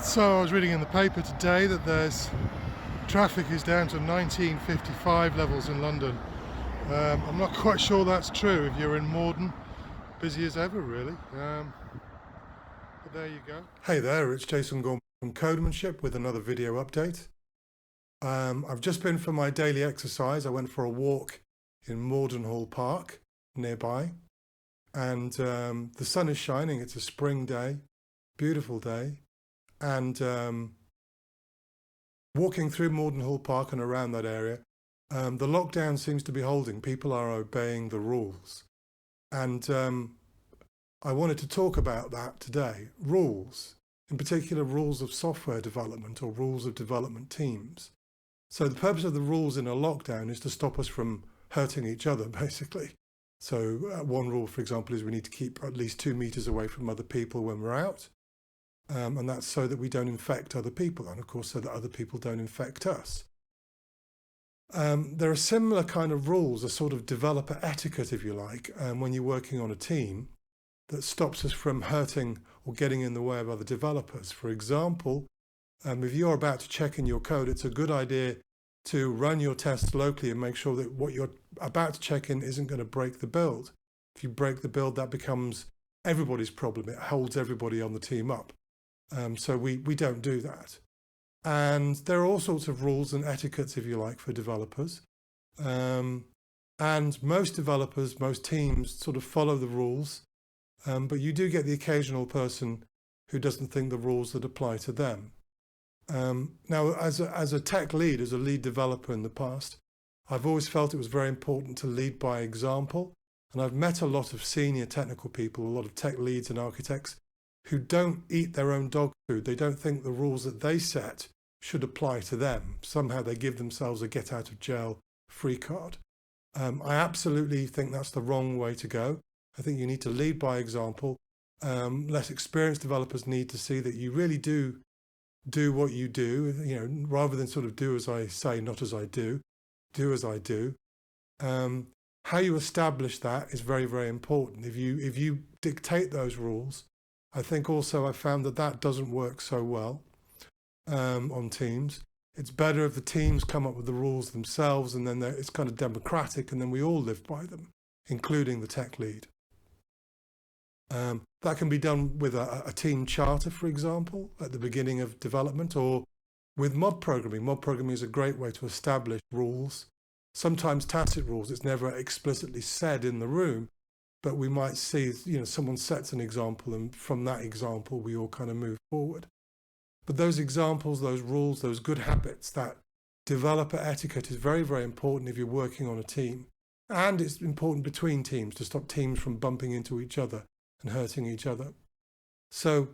So I was reading in the paper today that traffic is down to 1955 levels in London. I'm not quite sure that's true. If you're in Morden, busy as ever really. But there you go. Hey there, it's Jason Gorman from Codemanship with another video update. I've just been for my daily exercise. I went for a walk in Mordenhall Park nearby, and the sun is shining. It's a spring day, beautiful day. And walking through Mordenhall Park and around that area, the lockdown seems to be holding. People are obeying the rules. And I wanted to talk about that today. Rules, in particular rules of software development or rules of development teams. So the purpose of the rules in a lockdown is to stop us from hurting each other, basically. So one rule, for example, is we need to keep at least 2 meters away from other people when we're out. And that's so that we don't infect other people, and of course so that other people don't infect us. There are similar kind of rules, a sort of developer etiquette, if you like, when you're working on a team that stops us from hurting or getting in the way of other developers. For example, if you're about to check in your code, it's a good idea to run your tests locally and make sure that what you're about to check in isn't going to break the build. If you break the build, that becomes everybody's problem. It holds everybody on the team up. So we don't do that. And there are all sorts of rules and etiquettes, if you like, for developers. And most developers, most teams sort of follow the rules, but you do get the occasional person who doesn't think the rules that apply to them. Now, as a tech lead, as a lead developer in the past, I've always felt it was very important to lead by example. And I've met a lot of senior technical people, a lot of tech leads and architects who don't eat their own dog food. They don't think the rules that they set should apply to them. Somehow they give themselves a get out of jail free card. I absolutely think that's the wrong way to go. I think you need to lead by example. Less experienced developers need to see that you really do what you do, rather than sort of do as I say, not as I do as I do. How you establish that is very, very important. If you dictate those rules, I think also I found that doesn't work so well on teams. It's better if the teams come up with the rules themselves, and then it's kind of democratic, and then we all live by them, including the tech lead. That can be done with a team charter, for example, at the beginning of development, or with mob programming. Mob programming is a great way to establish rules, sometimes tacit rules. It's never explicitly said in the room, but we might see, someone sets an example, and from that example, we all kind of move forward. But those examples, those rules, those good habits, that developer etiquette is very, very important if you're working on a team. And it's important between teams to stop teams from bumping into each other and hurting each other. So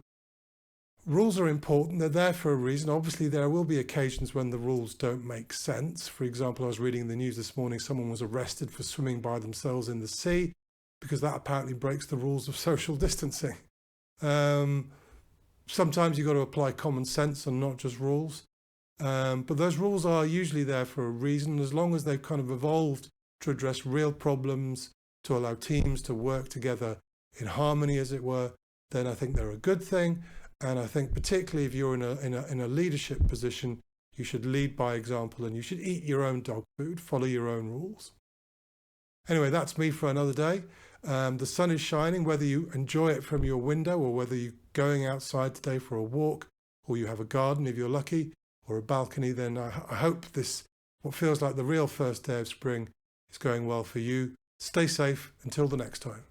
rules are important. They're there for a reason. Obviously, there will be occasions when the rules don't make sense. For example, I was reading the news this morning, someone was arrested for swimming by themselves in the sea, because that apparently breaks the rules of social distancing. Sometimes you've got to apply common sense and not just rules. But those rules are usually there for a reason, as long as they've kind of evolved to address real problems, to allow teams to work together in harmony, as it were, then I think they're a good thing. And I think particularly if you're in a leadership position, you should lead by example, and you should eat your own dog food, follow your own rules. Anyway, that's me for another day. The sun is shining, whether you enjoy it from your window or whether you're going outside today for a walk, or you have a garden if you're lucky, or a balcony, then I hope what feels like the real first day of spring, is going well for you. Stay safe until the next time.